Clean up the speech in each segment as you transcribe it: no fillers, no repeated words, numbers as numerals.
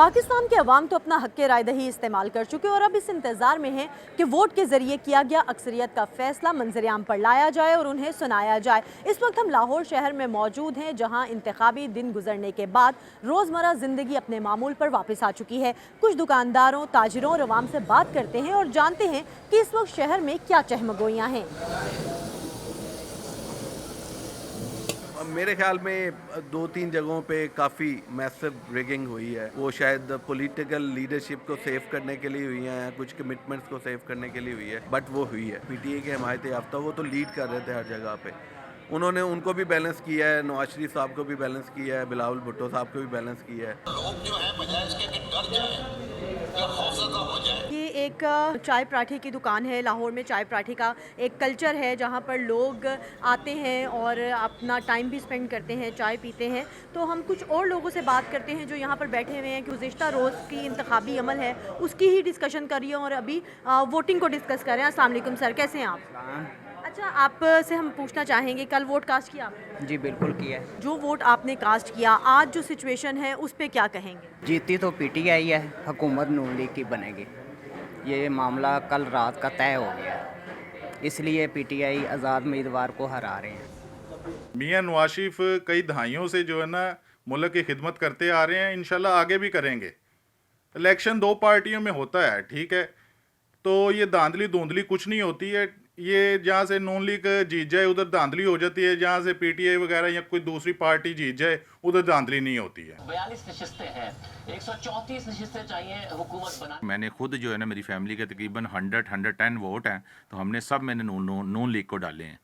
पाकिस्तान के अवाम तो अपना हक़ राय दही इस्तेमाल कर चुके और अब इस इंतज़ार में हैं कि वोट के ज़रिए किया गया अक्सरियत का फ़ैसला मंजर-ए-आम पर लाया जाए और उन्हें सुनाया जाए। इस वक्त हम लाहौर शहर में मौजूद हैं, जहां इंतखाबी दिन गुजरने के बाद रोज़मर्रा ज़िंदगी अपने मामूल पर वापस आ चुकी है। कुछ दुकानदारों, ताजिरों और अवाम से बात करते हैं और जानते हैं कि इस वक्त शहर में क्या चहमगोइयाँ हैं। मेरे ख्याल में 2-3 जगहों पे काफ़ी मैसिव रिगिंग हुई है। वो शायद पॉलिटिकल लीडरशिप को सेव करने के लिए हुई हैं, कुछ कमिटमेंट्स को सेव करने के लिए हुई है, बट वो हुई है। पीटीए के हिमायत याफ्ता वो तो लीड कर रहे थे हर जगह पे। उन्होंने उनको भी बैलेंस किया है, नवाज शरीफ साहब को भी बैलेंस किया है, बिलावल भुट्टो साहब को भी बैलेंस किया है। लोग जो है बजाय इसके कि डर जाए या खौफजदा हो जाए। ये एक चाय पराठे की दुकान है। लाहौर में चाय पराठे का एक कल्चर है, जहाँ पर लोग आते हैं और अपना टाइम भी स्पेंड करते हैं, चाय पीते हैं। तो हम कुछ और लोगों से बात करते हैं जो यहाँ पर बैठे हुए हैं कि गुज़िश्ता रोज़ की इंतखाबी अमल है उसकी ही डिस्कशन कर रही है और अभी वोटिंग को डिस्कस कर रहे हैं। अस्सलाम वालेकुम सर, कैसे हैं आप? अच्छा, आपसे हम पूछना चाहेंगे, कल वोट कास्ट किया आपने? जी बिल्कुल किया है। जो वोट आपने कास्ट किया, आज जो सिचुएशन है उस पर क्या कहेंगे? जीती तो पीटीआई है, हुकूमत नून लीग की बनेगी। ये मामला कल रात का तय हो गया है, इसलिए पीटीआई आज़ाद उम्मीदवार को हरा रहे हैं। मियां नवाज शरीफ कई दहाइयों से जो है ना मुल्क की खिदमत करते आ रहे हैं, इंशाल्लाह आगे भी करेंगे। इलेक्शन दो पार्टियों में होता है, ठीक है, तो ये धांधली धुंधली कुछ नहीं होती है। ये जहाँ से नून लीग जीत जाए उधर धांधली हो जाती है, जहाँ से पीटीआई वगैरह या कोई दूसरी पार्टी जीत जाए उधर धांधली नहीं होती है। 42 नशिस्तें हैं, 134 नशिस्तें चाहिए हुकूमत बनाने। मैंने खुद जो है ना, मेरी फैमिली के तकरीबन 110 वोट हैं, तो हमने सब मैंने नून लीग को डाले हैं।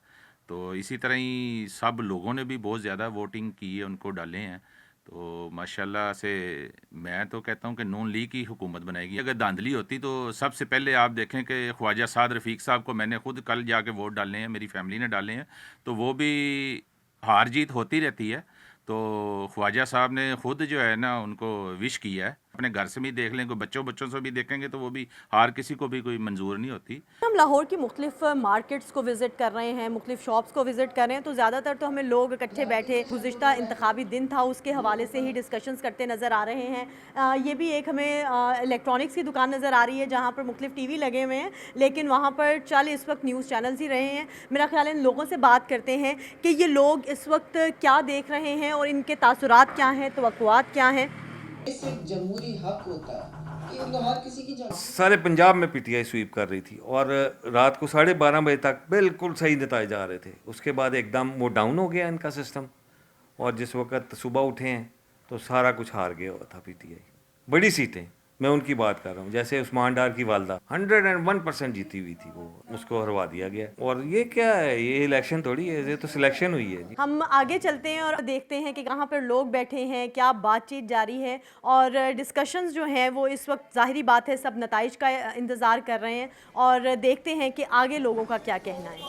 तो इसी तरह ही सब लोगों ने भी बहुत ज़्यादा वोटिंग की है, उनको डाले हैं। तो माशाल्लाह से मैं तो कहता हूँ कि नून लीग की हुकूमत बनाएगी। अगर धांधली होती तो सबसे पहले आप देखें कि ख्वाजा साद रफ़ीक साहब को मैंने खुद कल जाके वोट डाले हैं, मेरी फैमिली ने डाले हैं, तो वो भी हार जीत होती रहती है। तो ख्वाजा साहब ने खुद जो है ना उनको विश किया है। अपने घर से भी देख लें, कोई बच्चों से भी देखेंगे तो वो भी हार किसी को भी कोई मंजूर नहीं होती। हम लाहौर की मुख्तलिफ मार्केट्स को विज़िट कर रहे हैं, मुख्तलिफ शॉप्स को विज़िट कर रहे हैं, तो ज़्यादातर तो हमें लोग इकट्ठे बैठे गुज़िश्ता इंतखाबी दिन था उसके हवाले से ही डिस्कशंस करते नज़र आ रहे हैं। ये भी एक हमें इलेक्ट्रॉनिक्स की दुकान नज़र आ रही है जहाँ पर मुख्तलिफ टीवी लगे हुए हैं, लेकिन वहाँ पर चल इस वक्त न्यूज़ चैनल्स ही रहे हैं। मेरा ख्याल है इन लोगों से बात करते हैं कि ये लोग इस वक्त क्या देख रहे हैं और इनके तासुरात क्या हैं, तवक्कुआत क्या हैं। जमहूरी हक होता है कि हर किसी की सारे पंजाब में पीटीआई स्वीप कर रही थी और रात को 12:30 बजे तक बिल्कुल सही नतीजे आ रहे थे। उसके बाद एकदम वो डाउन हो गया इनका सिस्टम और जिस वक्त सुबह उठे हैं तो सारा कुछ हार गया हुआ था पीटीआई। बड़ी सीटें मैं उनकी बात कर रहा हूँ, जैसे उस्मान डार की वालदा 101% जीती हुई थी, वो उसको हरवा दिया गया। और ये क्या है, ये इलेक्शन थोड़ी है, ये तो सिलेक्शन हुई है। हम आगे चलते हैं और देखते हैं कि कहाँ पर लोग बैठे हैं, क्या बातचीत जारी है और डिस्कशंस जो हैं वो इस वक्त ज़ाहिरी बात है सब नताइज का इंतज़ार कर रहे हैं और देखते हैं कि आगे लोगों का क्या कहना है।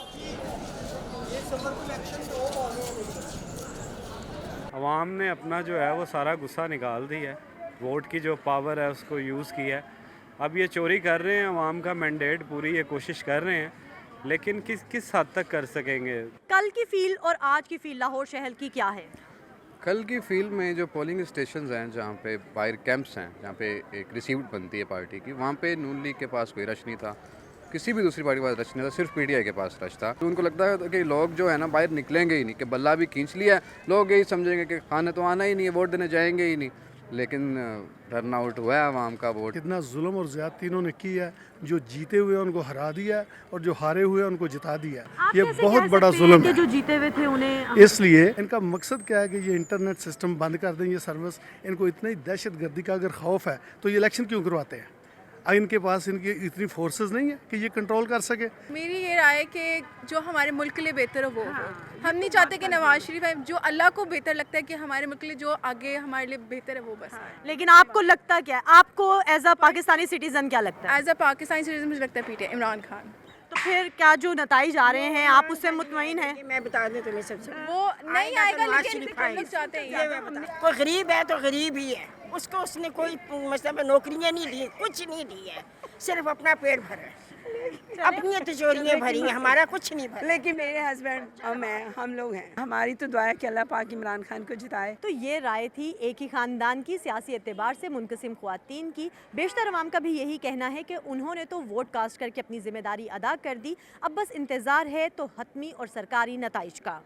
अवाम ने अपना जो है वो सारा गुस्सा निकाल दिया है, वोट की जो पावर है उसको यूज़ किया है। अब ये चोरी कर रहे हैं, अवाम का मैंडेट पूरी ये कोशिश कर रहे हैं, लेकिन किस हद तक कर सकेंगे। कल की फील और आज की फील लाहौर शहर की क्या है? कल की फील्ड में जो पोलिंग स्टेशंस हैं, जहाँ पे बाहर कैंप्स हैं, जहाँ पे एक रिसीप्ट बनती है पार्टी की, वहाँ पे नून लीग के पास कोई रश नहीं था, किसी भी दूसरी पार्टी के पास रश नहीं था, सिर्फ पीटीआई के पास रश था। तो उनको लगता है कि लोग जो है ना बाहर निकलेंगे ही नहीं, कि बल्ला भी खींच लिया है, लोग यही समझेंगे कि खाने तो आना ही नहीं है, वोट देने जाएंगे ही नहीं। लेकिन टर्न आउट हुआ है आवाम का वोट। कितना जुल्म और ज़्यादती इन्होंने की है, जो जीते हुए उनको हरा दिया है और जो हारे हुए उनको जिता दिया है। ये बहुत बड़ा जुल्म है। जो जीते हुए थे उन्हें, इसलिए इनका मकसद क्या है कि ये इंटरनेट सिस्टम बंद कर दें, ये सर्विस। इनको इतनी दहशत गर्दी का अगर खौफ है तो ये इलेक्शन क्यों करवाते हैं? इनके पास इनकी इतनी फोर्सेस नहीं है कि ये कंट्रोल कर सके। मेरी ये राय है कि जो हमारे मुल्क के लिए बेहतर हो वो हम नहीं चाहते कि नवाज शरीफ है, जो अल्लाह को बेहतर लगता है कि हमारे मुल्क के लिए जो आगे हमारे लिए बेहतर है वो बस। लेकिन आपको लगता क्या है, आपको एज अ पाकिस्तानी सिटीजन क्या लगता है? एज अ पाकिस्तानी सिटीजन मुझे लगता है पीटीआई, इमरान खान। तो फिर क्या जो नताइज आ रहे हैं आप उससे मुतमईन हैं? मैं बता दें तुम्हें सबसे, वो नहीं आएगा, लेकिन हम लोग चाहते हैं। कोई गरीब है तो गरीब ही है, उसको उसने कोई मतलब नौकरियाँ नहीं दी, कुछ नहीं दी है, सिर्फ अपना पेट भरा है। अपनी तिजोरियाँ भरी हैं, हमारा कुछ नहीं भरा। लेकिन मेरे हस्बैंड और मैं, हम लोग हैं, हमारी तो दुआ है कि अल्लाह पाक इमरान खान को जिताए। तो ये राय थी एक ही ख़ानदान की सियासी एतबार से मुनक़सिम ख़वातीन की। बेशतर अवाम का भी यही कहना है कि उन्होंने तो वोट कास्ट करके अपनी ज़िम्मेदारी अदा कर दी, अब बस इंतज़ार है तो हतमी और सरकारी नताइज का।